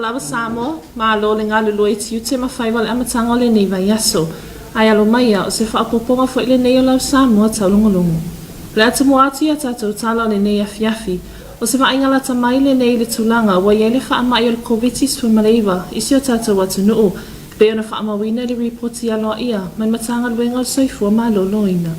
lava Samoa, ma lo le ngā lulu e tiu te mawhaiwa le amatanga o le nei vai aso. Ai alo maia o se whaapoponga fo le nei o lau Samoa taulongolongo. Le ata mo atu ia tātou tala o le nei afiafi. O se maingala ta mai le nei le tulanga wa ia le whaamai o le Komiti Faamisionare isi o tātou atu nuu. Pe ona whaamawina le reporti aloa ia, mai matanga luenga o soifua ma loloina.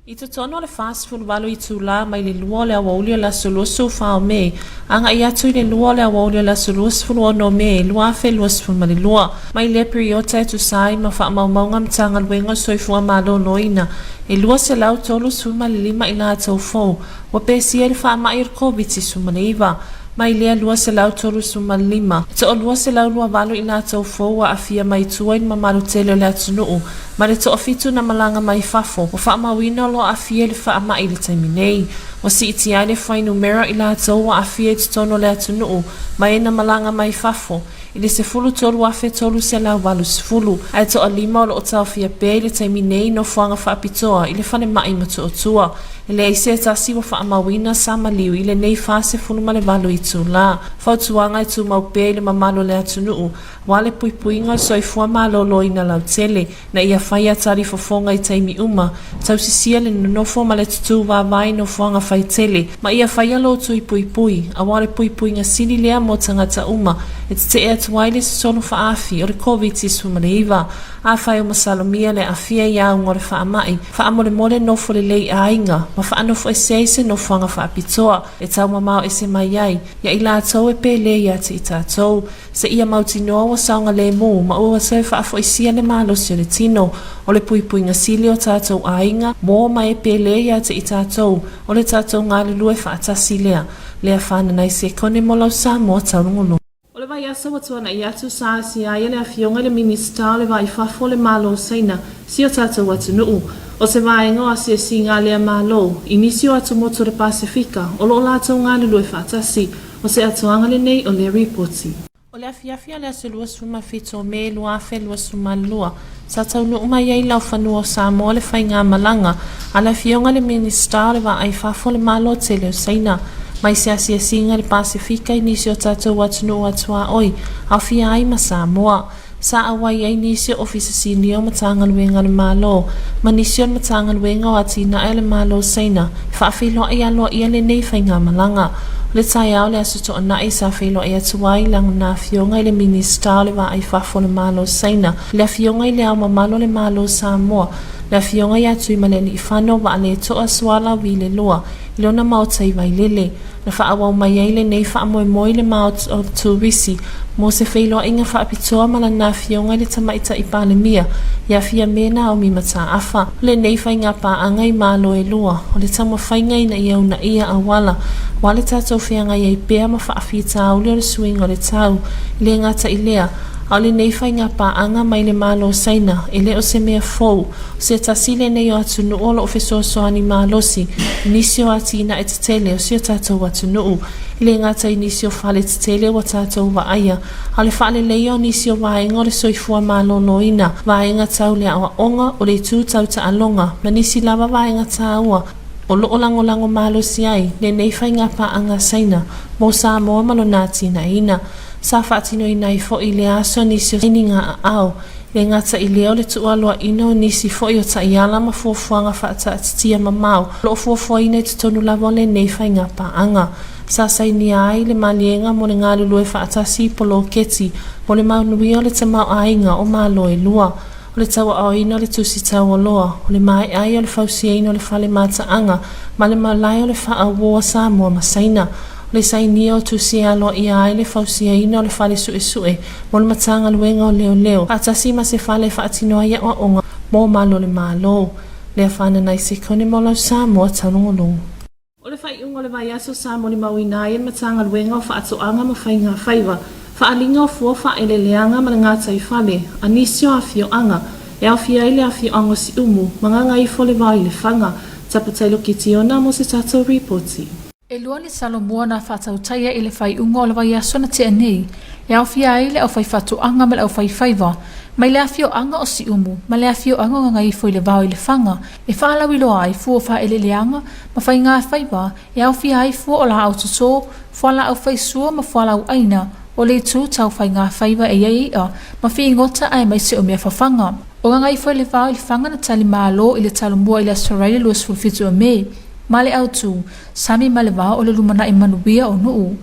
I te tono le fastful walu I tula mai le lua le awaulio la solosu whao me. Anga I atu le lua le awaulio la solosu no me, lua fe luasful ma le lua. Mai le periota tu sai ma wha maunga mtanga luenga soifua ma loloina. E lua se lau tolu suma le lima ila atau fau. Wa pesia le wha ma ir Komiti Faamisionare. Mai lea lua se lau tolu suma lima. Te o lua se lau lua walu ina atau fau wa afia mai tuain ma malu tele le atunuu. Ma le to ofitu na malanga mai fafo. Wa wha mawina lo afia le wha ma ili taiminei. Wa si iti ai le whai numera ila atau wa afia I tono le atunuu. Ma e na malanga mai fafo. Ile se fulu tolu afe tolu se lau walu se fulu. Ai to o lima o lo o tau fia pe le taiminei no fuanga wha apitoa. Ile whane mai matu o tua. Ile aise tasi wa wha mawina sama liu. Ile nei fase fulu ma le walu I tula. Fautuanga I tu mau pe le mamalo le atunuu. Wale pui puinga soifua malolo ina lau tele. Na ia whaia tari fofonga I taimi uma. Tau sisia le nonofo ma le tutu wawai no fuanga whai tele. Ma ia whaia lo tui pui pui. A wale pui puinga sili lea mo tangata uma. E te ea tuwaile se sonu whaafi o le Komiti Faamisionare. A whai o masalomia le afia ia ungo le whaamai. Whaamole mole nofo le lei ainga. Ma whaanofo e seise no fuanga whaapitoa. E tau mamao e se mai ai. Ia ila atau e pe le ia te I tātou. Se ia mauti noa wa saunga le mo. Ma ua se whaafo isia le malosi o le tino. O le pui pui ngasili o tātou ainga. Mo ma e pe le ia te I tātou. O le tātou ngā le lue whaatasi lea. Lea whana nai se kone mo lau Samoa taulongolo. O le vai asa watuana I atu sa si aia le afionga le minista le vai fafo le malo saina si o tātou atu nuu. O se vai ngoa si e si ngā lea malo, inisio atu moto le Pasifika, o lo lātou ngā le lue whaatasi, o se atuanga le nei o le reporti. O le afiafia le asu lua suma fito me lua fe lua suma lua. Sa tau nuu mai ai lau whanua o Samoa le whai ngā malanga, a le afionga le minista le vai fafo le malo te leo saina. Mai se asia singa le Pasifika inisio tātou atunu atua oi, au fia ai ma Samoa. Sa awai ai nisio ofisa sinio matanga luenga le malo, ma nisio matanga luenga o atina e le malo saina, whaafilo ai aloa ia le nei whai ngā malanga. Le tai au le asu toa nai sa whilo e atuai lang na fionga le minista le wa ai fafo le malo saina, le fionga le au mamalo le malo Samoa, le fionga ia tui maleli I whano wa ale toa swala wile loa, ilona mautai vai lele, le whaawau mai ai le nei whaamoe moi le maut o turisi, mo se whilo inga whaapitoa mala na fionga le tamaita I palemia, ia fia mena o mi mata afa, le nei whainga pa angai malo e loa, o le tamo whaingai na iau na ia awala, wale tātou whianga iei pēr ma whaafita au le suing o le tau, le ngata I lea, au le nei whainga pa anga mai le malo saina, e le o se mea fau, se tasile nei o atu nuu o feso soani malosi, inisio atina e te tele o sio tātou atu nuu, le ngata inisio whale te tele o tātou wa aia, au le whale leo inisio waenga o le soifua malo loina, waenga tau le awa onga o le tū tau ta alonga, manisi lava waenga taua, o loo lango malo si ai, le nei whainga pa anga saina, mo Samoa malo nati na ina, sa whaatino I nai fo I le aso nisio ininga a au, le ngata I leo le tualoa ino nisi fo I o ta iala ma fuafuanga whaata atitia mamau, loo fuafua ina te tonu lavo le nei whainga pa anga, sa saini ai le malienga mo le ngā lulue whaatasi polo keti, mo le maunui o le tamau ainga o malo e lua, o le tawa au ino le tusi tawa loa, o le mai ai o le fausia ino le whale mata anga, ma le malai o le wha awoa Samoa masaina, o le saini o tusi alo I ai le fausia ino le whale sue, mo le matanga luenga o leo leo, atasi ma se whale whaatinoa ia o onga, mo malo le malo, le whana nai se kone mo lau Samoa taulongolongo. O le whai ungo le vai aso Samoa ni mawina ia matanga luenga o whaatoanga ma whainga whaiva, whaalinga o fua whaeleleanga ma ngā tai whale, anisio a fio anga, e au fia ile a fio anga si umu, mga ngai fo le vai le whanga, tapatailo ki tiona mo se tātou reporti. E lua le Samoa na whatautaia I le whai ungo o le vai aso na te anei, e au fia ile au whai whatuanga ma le au whai whaiva, mai le afio anga o si umu, ma le afio anga o ngai fo I le vau I le whanga, e whaalawi loa ai fua whaeleleanga, ma whai ngā whaiva, e au fia ai fua o la au tuto, fua la au whai sua ma fua la au aina, o le tu tau whai ngā whaiva e iei ia, ma whi ngota ai mai se o mea whawhanga. O ngā ngai whai le whao i le whanga na tali mālo i le talumua i le Australia luas fulfitu o me, ma le au tu, sami ma le wao o le lumana i manuia o nuu.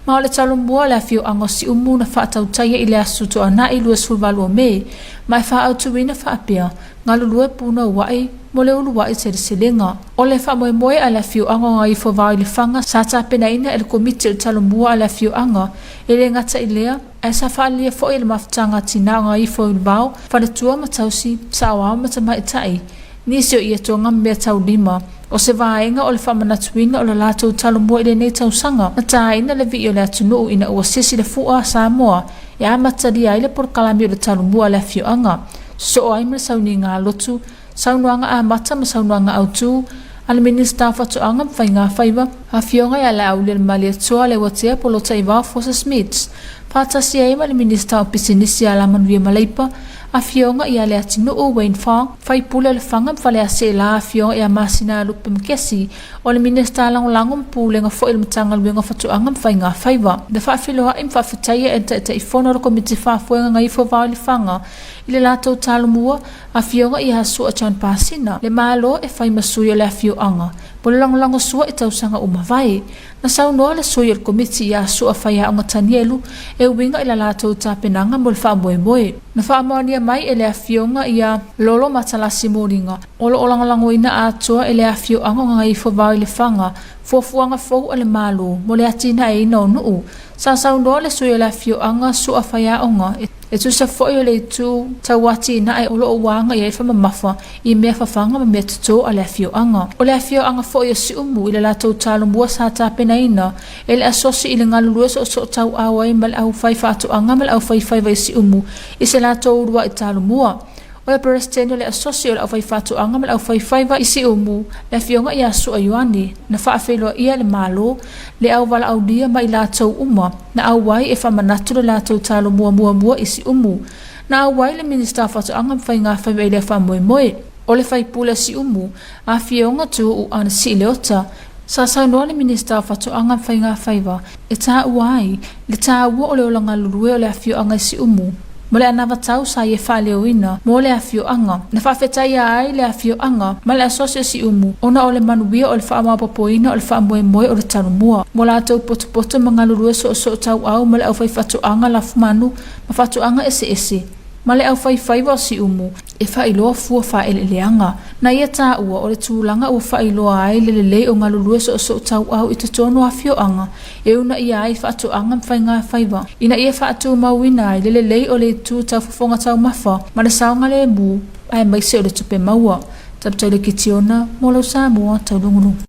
Ma o le talumua le awhio ango si umu na whaatau taia i le asuto ana i luas fulvalu o me, mai wha au tuina whaapia, ngā lulue puna wai, mo le ulu wai te silinga. O le wha moe moe a le awhio ango ngā i whawau i le whanga, sa ta pena ina e le komiti o talumua a le awhio anga, e le ngata i lea, e sa wha lia fo i le mawhtanga tina ngā i whawau, wha le tua matausi, sa awao matama i tai, nisi o ia tonga mea tau lima, o se vaenga o le whamanatuina o le lātou talumua i le nei tausanga, na tāina le vi o le atunu ina ua sisi le fua Samoa, e a matari ai le porkalami o le talumua le awhio anga, so o aimele sauni ngā lotu, saunuanga a mata ma saunuanga autu, ale minista whatuanga mwhai ngā whaiva, a fionga i ala au le malia tua le watea polota i wao Fosa Smiths, pātasi e ima le minista o pisinisi ala manuia maleipa, a fionga i ale atinu o Wayne Fong, whai pule le whanga mwhale a se la a fionga i a masina lupe mkesi, o le minista lango mpule nga fo il mtanga luenga whatuanga mwhai ngā whaiva. Da whaafiloha im whaafitaia e ta i whono ro komiti whaafuenga ngai whawao le whanga, i le lātou talumua, a fionga i hasu a chan pasina, le malo e whai masui o le a fio anga, po le lango sua i tausanga umawai, na saunoa le sui o komiti i hasu a whai a tanielu, e winga i la lātou tāpenanga mo le wha moe. Na wha amoania mai e le a fionga i a lolo matalasi moringa, o lo lango ina a toa e le a fio anga ngai whawao i le whanga, fuafuanga fau a le malo, mo le atina e ina o nuu, sa saunoa le sui o le a fio anga su a whai a onga, e tu sa foi o le tu tawati na e olo o wanga i e whamamafa i mea whawhanga ma mea tuto a le awhio anga. O le awhio anga foi o si umu i le lātou talumua sa tāpena ina e le asosi i le ngalulua so tau awai ma le au whai whaatu anga ma le au whai whaiva i si umu i se lātou urua i talumua. O le presidente le asosi o le au whai whaatu anga ma le au whai whaiva i si umu le awhionga i asu a yuani na whaafeloa ia le malo le au wala au lia ma i lātou uma na au wai e whamanatu le lātou talumua mua i si umu na au wai le minista whaatu anga mwhai ngā whaiva i le wha moe. O le whai pula si umu a whionga tu u ana si leota sa saunoa le minista whaatu anga mwhai ngā whaiva e tā uai le tā ua o le olanga lurue o le awhio anga i si umu. Mo le anawa tau sa ye whaleo ina, mo le awhio anga. Na whawhetai ai le awhio anga, ma le asosio si umu. Ona o le manuia o le whaamapopoina o le whaamoe o le talumua. Mo la tau potopoto mga lurue so tau au ma le au whai whatu anga la fumanu, ma whatu anga ese. Ma le au whai whaiva o si umu, e whailoa fua whaeleleanga. Na ia tā ua o le tūlanga ua whailoa ai le lei o ngā lurue so tau au i te tono awhio anga. E una ia ai whaatu anga mwhai ngā whaiva. Ina ia whaatu mauina ai le lei o le tū tau whafonga tau mawha, ma le saonga le mu, ai maise o le tupe maua. Taputau le kitiona, molo Samoa, Taulogologo.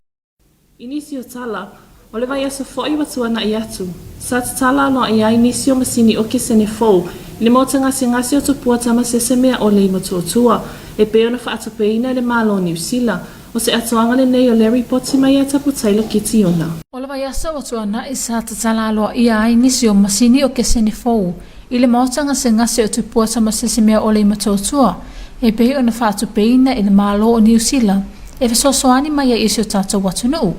Inisi o tala, o le vai asa fo i watuana i atu. Sa te tala no i ai nisi o masini o kesene fou, le mota ngasi o tupua tama sese mea o le imatuatua, e peo na whaatupeina le malo New Zealand, o se atoanga le nei o Larry Potts mai a taputaila kitiona. O le vai asa watuana i sa te tala aloa i ai nisi o masini o kesene fou, i le mota ngasi o tupua tama sese mea o le imatuatua, e peo na whaatupeina i le malo o New Zealand, e fesosoani mai a isi o tata watunuu.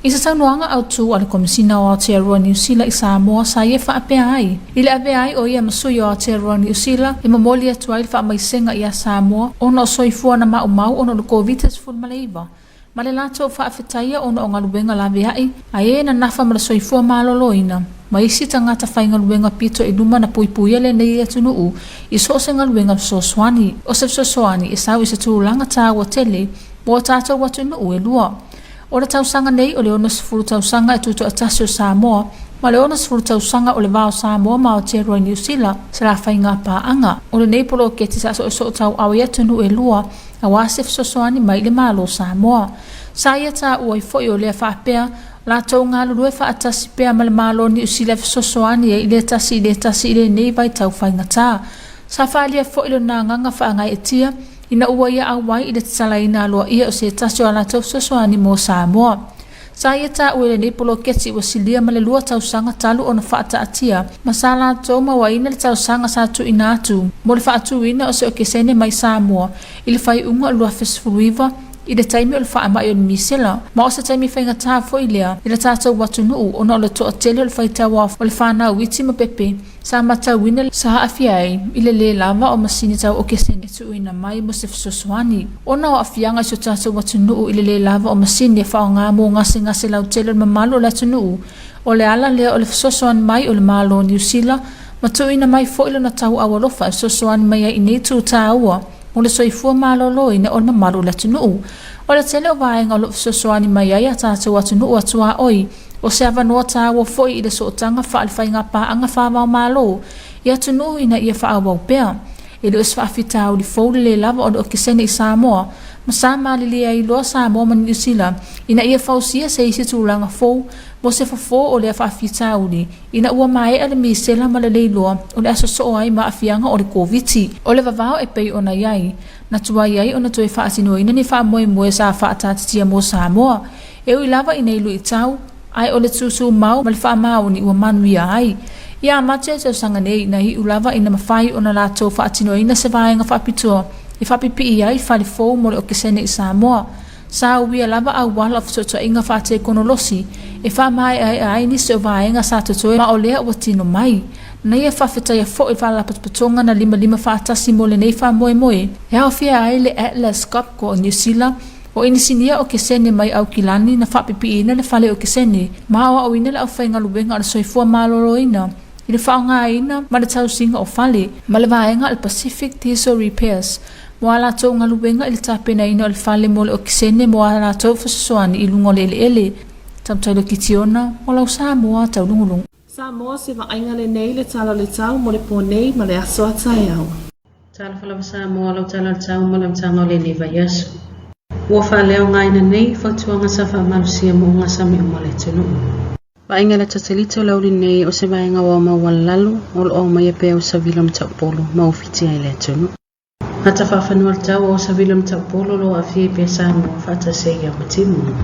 I sa taunuanga au tu ale komisina o Aotearoa New Zealand i Samoa sa ia whaapea ai. I le apea ai o ia masui o Aotearoa New Zealand i mamoli atu ai wha maisenga i a Samoa ono o soifua na mau ono le COVID-19 fulmaleiva. Ma le lato whaafetaia ono o ngalubenga la veai a e na nafa ma le soifua maloloina. Ma isi tangata whai ngalubenga pito i luma na puipuia le nei atu nuu i so se ngalubenga soswani. O se soswani i sau i se tūlanga tā wa tele mo tātou watu nuu e lua. O le tausanga nei o le ona sifuru tausanga e tuto atasio Samoa, ma le ona sifuru tausanga o le vao Samoa ma o Aotearoa New Zealand, se la whai ngā pāanga. O le nei polo ke te sa so tau au ia tunu e lua, a wasif sosoani mai le malo Samoa. Sa ia tā ua i foi o lea whaapea, la tau ngā lulue whaatasi pea ma le malo New Zealand sosoani e ile tasi i le nei vai tau whai ngata. Sa whaalia foi lo nā nganga whaangai e tia, ina ua ia awai i le tatalaina aloa ia o se tasio ala tau sosoani mo Samoa. Sa ia tā ue le nei polo keti ua silia ma le lua tausanga talu o na whaata atia. Ma sa la tau mawaina le tausanga sa tu ina atu. Mo le whaatu ina o se o kesene mai Samoa. I le whai unga lua fesfuruiva I le taimi o le whaamai o le misela, ma o se taimi whainga tā fo i lea, i le tātou watu nuu o na o le toa tele o le whaitawa o le whanau witi ma pepe, sa matau wina sa haafiai i le lava o masini tau o kesene tu uina mai mo se fisosoani. O na o afianga so tātou watu nuu i le lava o masini e whao ngā mō ngase lau tele o le mamalu o le atu nuu, o le ala lea o le fisosoani mai o le malo o New Zealand, ma tu uina mai fo ilo na tau awalofa e fisosoani mai ai nei tu tā ua, o le soifua malolo ina o le mamalu o le atu nuu. O le tele o vaenga o lo fisosoani mai ai a tātou atu nuu atua oi, o se avanoa tāua foi i le sootanga whaalwhainga paanga whāwau malo, i atu nuu ina ia whaawau pēr. I le uswa awhitau li fōle le lava o le okisene i Samoa, ma sa malilia i loa Samoa ma New Zealand, ina ia whausia se isi tūlanga fōu, mo se whafō o le awhawhitau ni, ina ua mai ale misela ma le leiloa o le asoso ai ma afianga o le COVID-19. O le vavao e pei ona iai, na tua iai o na toi whaatino ina ni wha moe sa whaatatitia mo Samoa, e ui lava ina ilu i tau, ai o le tūsū mau ma le wha mau ni ua manuia ai. Ia amatia tau sanga nei na hi ulava ina mawhai o na lātou whaatino ina se vaenga whapitoa, i whapipi i ai whali fōu mo le o kesene i Samoa. Sa uia lava au wala o fitotoa inga whaate konolosi, e wha mai ai ni se o vaenga sa totoe ma o lea ua tino mai. Na ia whawhetai a fo i wala patpatonga na 5 whaatasi mo le nei wha moe. E hao fia ai le Atlas Cup ko o New Zealand, o inisinia o kesene mai au kilani na whapipi ina le whale o kesene, ma o ina le au whainga luwenga o soifua maloro ina. I le whaonga ina ma le tausinga o whale, ma le vaenga al Pacific Diesel Repairs, mo ala tau ngā luwenga i le tāpena ina o le whale mo le o kisene mo ala tau whasosoani i lungo le ele. Tamtailo ki tiona, mo lau Samoa tau lungulung. Samoa se vaenga le nei le talo le tau mo le pōnei ma le aso atai au. Tala whalawa Samoa lau tala le tau mo lam tanga o le nei vai aso. Ua whaleo ngaina nei whautuanga sa whamalusia mo ngā sami o male tunu. Vaenga le tatelito lauri nei o se vaenga wa mawalalu o lo o mai e peo sa vilam taupolo ma ufiti ai le tunu. Hata whawhanua tau o sa vilam taupolo lo a fie pe Samoa whata se ia matimu.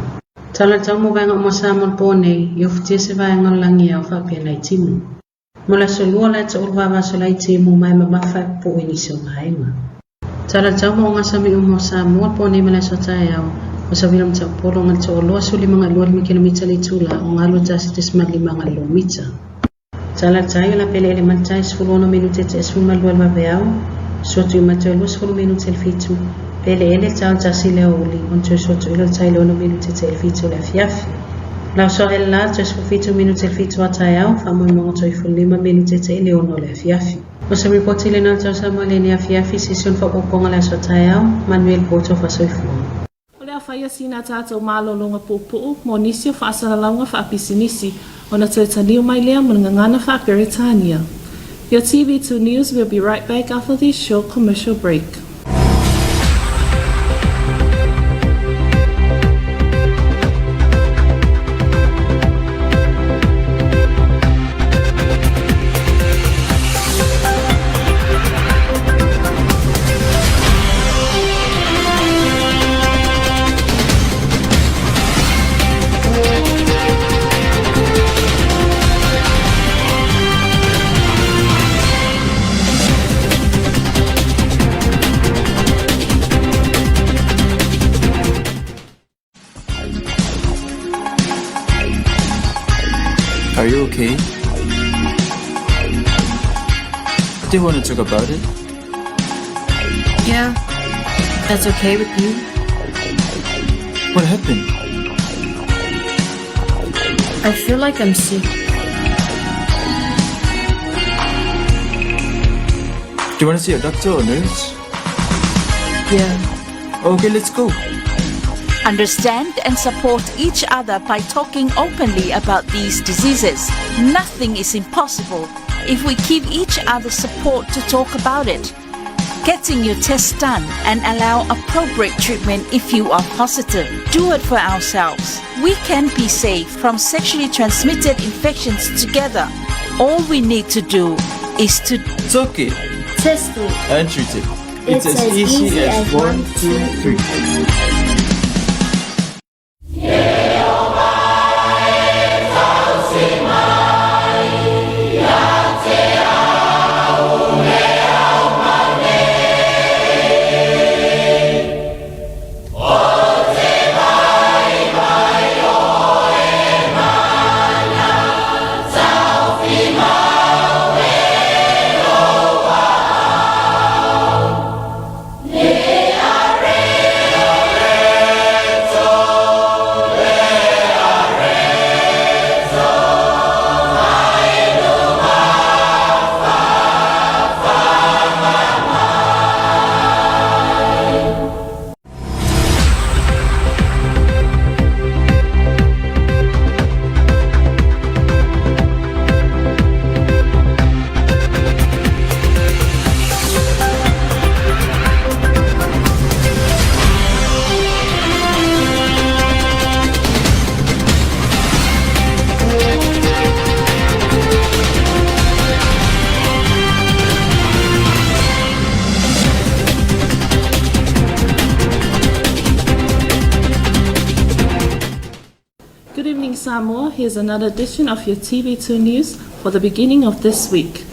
Tala tau mo vaenga o mo Samoa pōnei i ufiti se vaenga o langi au whapia lai timu. Mo la solua la ta urwa vaso lai timu mai ma mawhai po ini se o vaenga. Tala tau mo ngā sami o mo Samoa pōnei ma la sotai au o sa vilam taupolo ngal to loa suli mga 2 kilomita li tula o ngalo tasi tismali mga kilomita. Tala tayo la pele elementai 10 minute te esfuma lual mabeau, sotu imato elus 10 minute elfitu, pele ele tau tasi leo uli, onto sotu ilo tayo 1 minute te elfitu le fiafi. Lau so el la te esfufitu minute elfitu atayau, famo mga to 5 minute te eleono le fiafi. O sa ripoti le nal tau Samoa le fiafi sison whapoponga le asotayau, Manuel Poto fasoifuanga. Whaia sina tātou mālolonga pōpō, mō nisi o whaasaralaunga whaapisinisi, o na tōtaniu mai lea mo ngangana whaaperitania. Your TV2 News will be right back after this short commercial break. Are you okay? Do you want to talk about it? Yeah, that's okay with you. What happened? I feel like I'm sick. Do you want to see a doctor or nurse? Yeah. Okay, let's go. Understand and support each other by talking openly about these diseases. Nothing is impossible if we give each other support to talk about it. Getting your test done and allow appropriate treatment if you are positive. Do it for ourselves. We can be safe from sexually transmitted infections together. All we need to do is to Talk it test it and treat it. It's as easy as 1, 2, 3. Oh! Good evening, Samoa. Here's another edition of your TV2 News for the beginning of this week.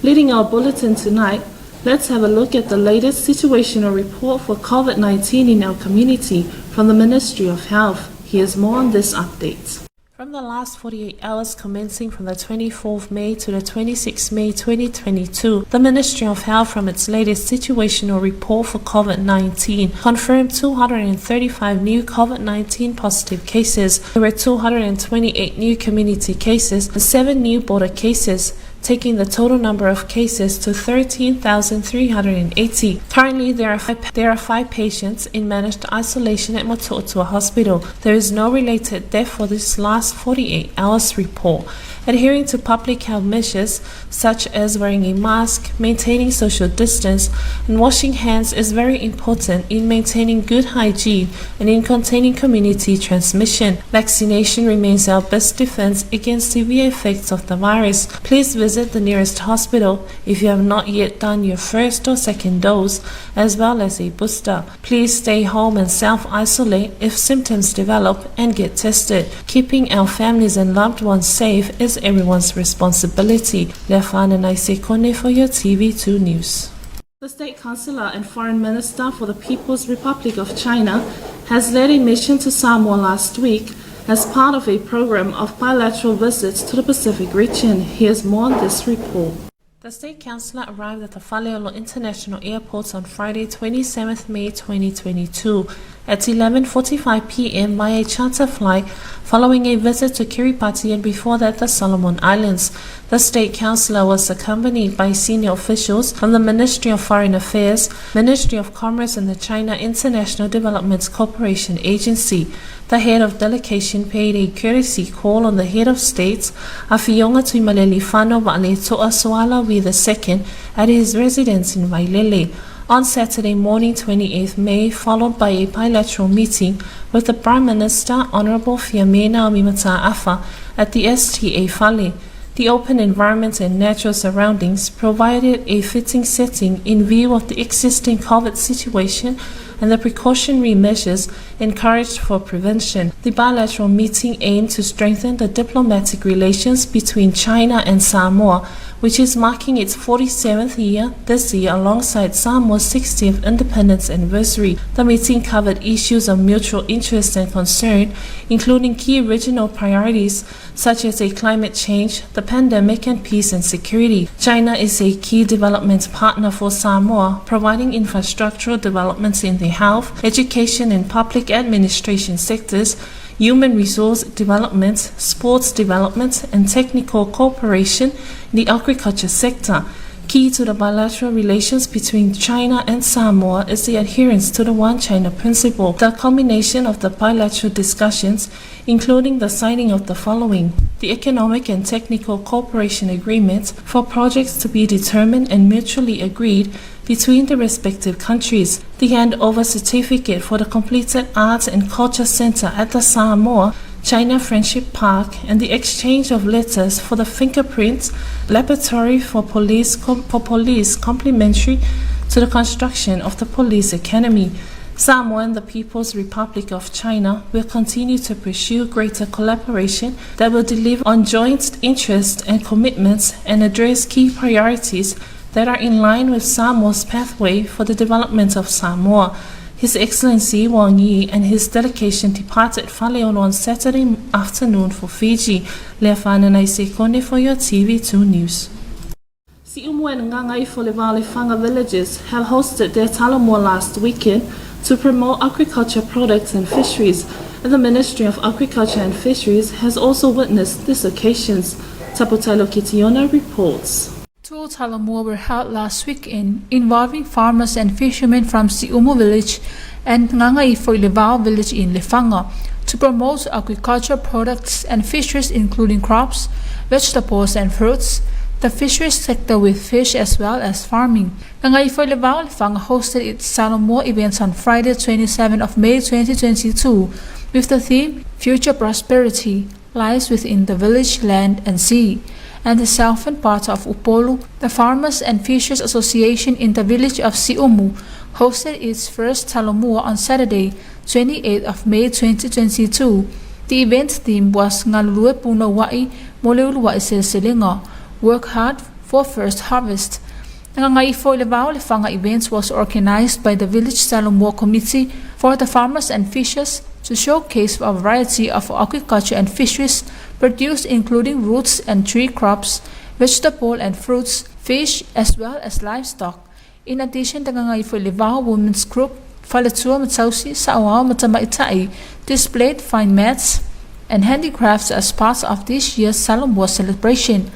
Leading our bulletin tonight, let's have a look at the latest situational report for COVID-19 in our community from the Ministry of Health. Here's more on this update. From the last 48 hours commencing from the 24th May to the 26th May 2022, the Ministry of Health from its latest situational report for COVID-19 confirmed 235 new COVID-19 positive cases. There were 228 new community cases and 7 new border cases, taking the total number of cases to 13,380. Currently, there are 5 patients in managed isolation at Moto'otua Hospital. There is no related death for this last 48 hours report. Adhering to public health measures such as wearing a mask, maintaining social distance, and washing hands is very important in maintaining good hygiene and in containing community transmission. Vaccination remains our best defense against severe effects of the virus. Please visit the nearest hospital if you have not yet done your first or second dose, as well as a booster. Please stay home and self-isolate if symptoms develop and get tested. Keeping our families and loved ones safe is everyone's responsibility. Lefana Naisekone for your TV2 News. The State Councillor and Foreign Minister for the People's Republic of China has led a mission to Samoa last week as part of a program of bilateral visits to the Pacific region. Here's more on this report. The State Councillor arrived at the Taulogologo International Airport on Friday, 27th May 2022 at 11:45 p.m. by a charter flight following a visit to Kiribati and before that the Solomon Islands. The State Councillor was accompanied by senior officials from the Ministry of Foreign Affairs, Ministry of Commerce and the China International Development Cooperation Agency. The head of delegation paid a courtesy call on the head of states, Afionga Tuimaleli Fano Vale Toa Soalawi II, at his residence in Wailele on Saturday morning, 28th May, followed by a bilateral meeting with the Prime Minister, Honorable Fiamena Mimata Afa, at the STA Fale. The open environment and natural surroundings provided a fitting setting in view of the existing COVID situation and the precautionary measures encouraged for prevention. The bilateral meeting aimed to strengthen the diplomatic relations between China and Samoa, which is marking its 47th year this year alongside Samoa's 60th independence anniversary. The meeting covered issues of mutual interest and concern, including key regional priorities such as climate change, the pandemic, and peace and security. China is a key development partner for Samoa, providing infrastructural developments in the health, education, and public administration sectors, human resource development, sports development, and technical cooperation in the agriculture sector. Key to the bilateral relations between China and Samoa is the adherence to the One China principle. The culmination of the bilateral discussions, including the signing of the following: the Economic and Technical Cooperation Agreements for projects to be determined and mutually agreed between the respective countries, the handover certificate for the completed Arts and Culture Center at the Samoa China Friendship Park, and the exchange of letters for the fingerprints laboratory for police complementary to the construction of the police academy. Samoa and the People's Republic of China will continue to pursue greater collaboration that will deliver on joint interests and commitments and address key priorities that are in line with Samoa's pathway for the development of Samoa. His Excellency Wang Yi and his delegation departed Faleolo on Saturday afternoon for Fiji. Leafana Naisekone for your TV2 News. Si Umwe and Ngangai Folevale Fanga villages have hosted their Talamua last weekend to promote agriculture products and fisheries, and the Ministry of Agriculture and Fisheries has also witnessed these occasions. Taputalo Kitiona reports. Two Talamua were held last weekend involving farmers and fishermen from Siumu village and Ngangaifoilevao village in Lefanga to promote agriculture products and fisheries including crops, vegetables and fruits, the fisheries sector with fish as well as farming. Ngangaifoilevao Lefanga hosted its Samoa events on Friday 27 of May 2022 with the theme Future Prosperity Lies Within the Village, Land and Sea. And the southern part of Upolu, the Farmers and Fishers Association in the village of Siumu hosted its first Talamua on Saturday, 28th of May 2022. The event theme was Ngalulue Puna Wai Moleulua Selinga, Work Hard for First Harvest. Nangangaifo Levao Lefanga events was organized by the Village Samoa Committee for the farmers and fishers to showcase a variety of agriculture and fisheries produced, including roots and tree crops, vegetable and fruits, fish, as well as livestock. In addition, the Nangangaifo Levao Women's Group Faletua Matausi Samoa Matamaitai displayed fine mats and handicrafts as part of this year's Samoa celebration.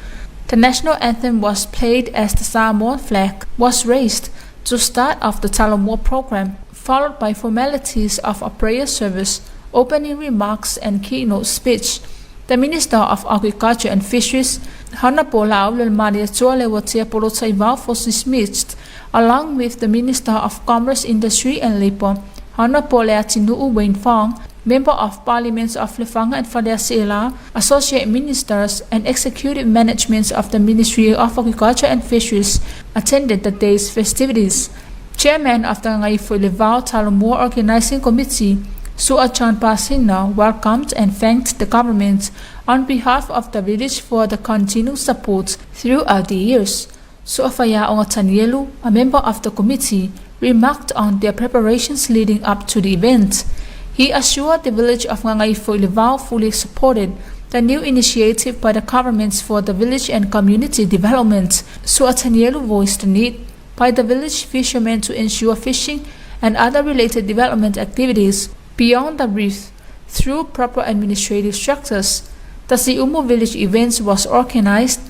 The national anthem was played as the Samoan flag was raised to start off the Samoa program, followed by formalities of a prayer service, opening remarks and keynote speech. The Minister of Agriculture and Fisheries, Honorable Laulel Maria Tualewatia Polotaivao Fosismist, along with the Minister of Commerce, Industry and Labour, Honorable Leatinuu Wayne Fong, Member of Parliaments of Lefanga and Faleasela, Associate Ministers and Executive Managements of the Ministry of Agriculture and Fisheries attended the day's festivities. Chairman of the Ngaifo Levao Taulogologo Organizing Committee, Suachan Pasina, welcomed and thanked the government on behalf of the village for the continued support throughout the years. Suafaya Ongatanielu, a member of the committee, remarked on their preparations leading up to the event. He assured the village of Ngaifo Levao fully supported the new initiative by the governments for the village and community development. Suatanielu voiced the need by the village fishermen to ensure fishing and other related development activities beyond the reef through proper administrative structures. The Siumu village events was organized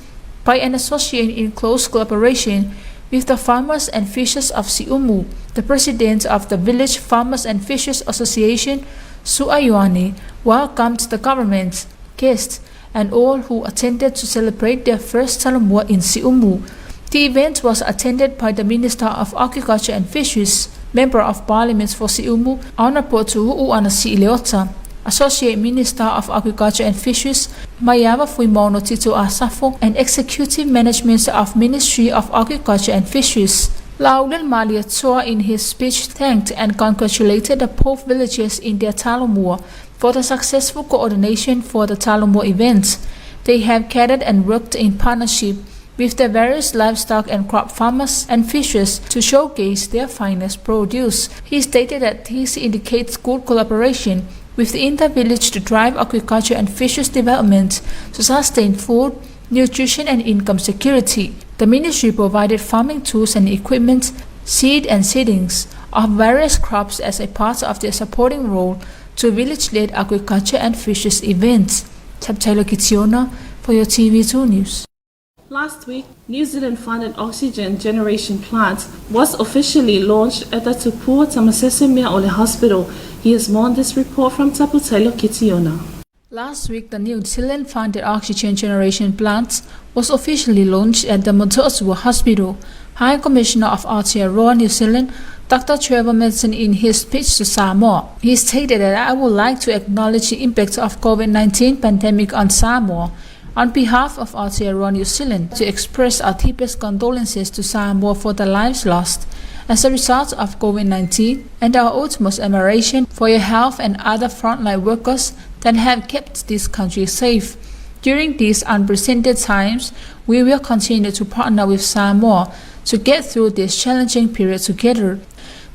by an association in close collaboration with the farmers and fishers of Siumu. The president of the Village Farmers and Fishers Association, Suayuani, welcomed the government, guests, and all who attended to celebrate their first Samoa in Siumu. The event was attended by the Minister of Agriculture and Fisheries, Member of Parliament for Siumu, Honorable Tu'u Anasi Ileota, Associate Minister of Agriculture and Fisheries, Mayava Fuimono Tito Asafo, and Executive Management of Ministry of Agriculture and Fisheries. Laulel Malia Toa in his speech thanked and congratulated the both villages in their Taulogologo for the successful coordination for the Taulogologo events. They have gathered and worked in partnership with the various livestock and crop farmers and fishers to showcase their finest produce. He stated that this indicates good collaboration within the village to drive agriculture and fisheries development to sustain food, nutrition and income security. The ministry provided farming tools and equipment, seed and seedlings of various crops as a part of their supporting role to village-led agriculture and fisheries events. Taulogologo for your TV2 News. Last week, New Zealand-funded oxygen generation plant was officially launched at the Tupua Tamasesemia Ole Hospital. Here's more on this report from Taulogologo. Last week, the New Zealand-funded oxygen generation plant was officially launched at the Motu'asua Hospital. High Commissioner of Aotearoa, New Zealand, Dr. Trevor mentioned in his speech to Samoa. He stated that I would like to acknowledge the impact of COVID-19 pandemic on Samoa. On behalf of Aotearoa, New Zealand, to express our deepest condolences to Samoa for the lives lost as a result of COVID-19 and our utmost admiration for your health and other frontline workers that have kept this country safe. During these unprecedented times, we will continue to partner with Samoa to get through this challenging period together.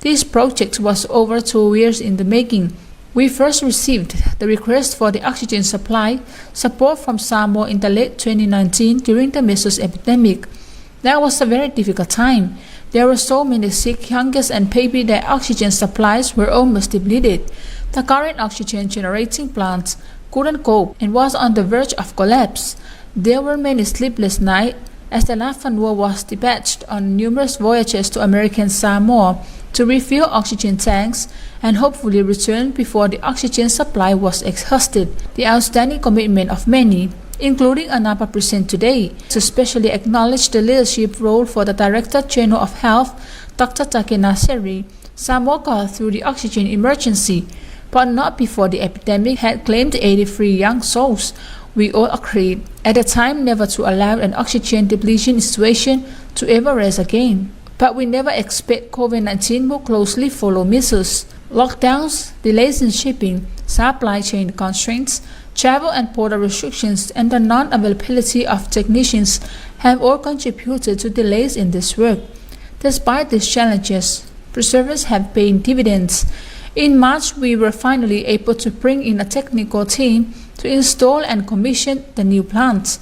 This project was over 2 years in the making. We first received the request for the oxygen supply support from Samoa in the late 2019 during the measles epidemic. That was a very difficult time. There were so many sick, youngest and baby that oxygen supplies were almost depleted. The current oxygen generating plant couldn't cope and was on the verge of collapse. There were many sleepless nights as the Lafanua was dispatched on numerous voyages to American Samoa to refill oxygen tanks and hopefully return before the oxygen supply was exhausted. The outstanding commitment of many, including Anapa present today, to especially acknowledge the leadership role for the Director General of Health, Dr. Takena Seri. Samoa got through the oxygen emergency, but not before the epidemic had claimed 83 young souls. We all agreed at the time never to allow an oxygen depletion situation to ever rise again. But we never expect COVID-19 will closely follow measures. Lockdowns, delays in shipping, Supply chain constraints, travel and border restrictions, and the non-availability of technicians have all contributed to delays in this work. Despite these challenges, perseverance have paid dividends. In March, we were finally able to bring in a technical team to install and commission the new plants.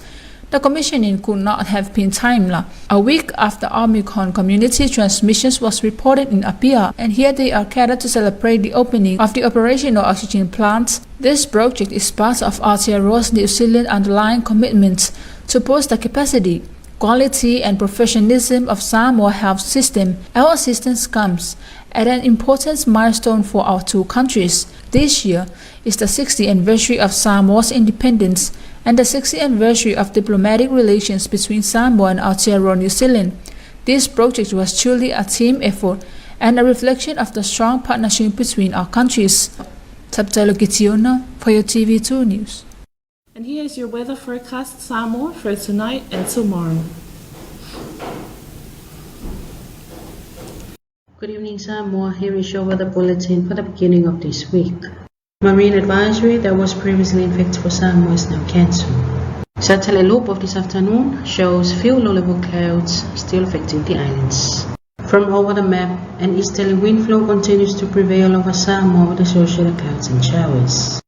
The commissioning could not have been timed. A week after Omicron community transmissions was reported in Apia, and here they are gathered to celebrate the opening of the operational oxygen plant. This project is part of Aotearoa's New Zealand underlying commitment to boost the capacity, quality and professionalism of Samoa health system. Our assistance comes at an important milestone for our two countries. This year is the 60th anniversary of Samoa's independence and the 60th anniversary of diplomatic relations between Samoa and Aotearoa, New Zealand. This project was truly a team effort and a reflection of the strong partnership between our countries. Taulogologo for your TV2 News. And here is your weather forecast Samoa for tonight and tomorrow. Good evening, Samoa. Here is your weather bulletin for the beginning of this week. Marine advisory that was previously in effect for Samoa is now cancelled. Satellite loop of this afternoon shows few low-level clouds still affecting the islands. From over the map, an easterly wind flow continues to prevail over Samoa with associated clouds and showers.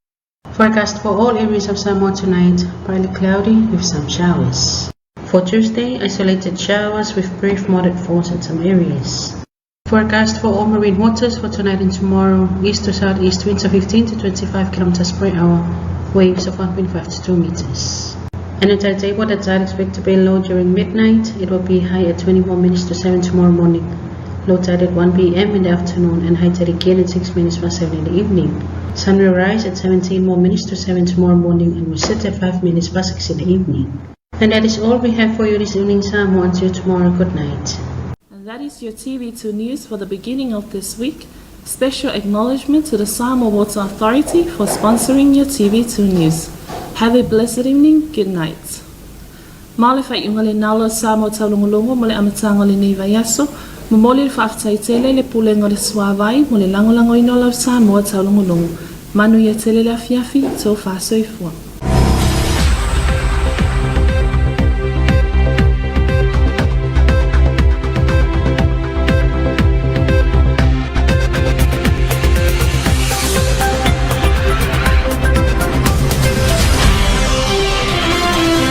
Forecast for all areas of Samoa tonight, partly cloudy with some showers. For Tuesday, isolated showers with brief moderate falls in some areas. Forecast for all marine waters for tonight and tomorrow, east to southeast winds of 15 to 25 km per hour, waves of 1.5 to 2 meters. And a timetable that tide expected to be low during midnight. It will be high at 24 minutes to 7 tomorrow morning, low tide at 1 p.m. in the afternoon, and high tide again at 6 minutes past 7 in the evening. Sun will rise at 17 more minutes to 7 tomorrow morning and will set at 5 minutes past 6 in the evening. And that is all we have for you this evening, Samoa. Until tomorrow, good night. And that is your TV2 news for the beginning of this week. Special acknowledgement to the Samoa Water Authority for sponsoring your TV2 news. Have a blessed evening. Good night. Male fai le naulo Samoa Taulogologo mo le amatanga le nei vai aso. Momoli le whaaftaitele le pulenga le suavai mo le langolango ino lau Samoa Taulogologo. Manu ia tele le afiafi tō whāsoifua.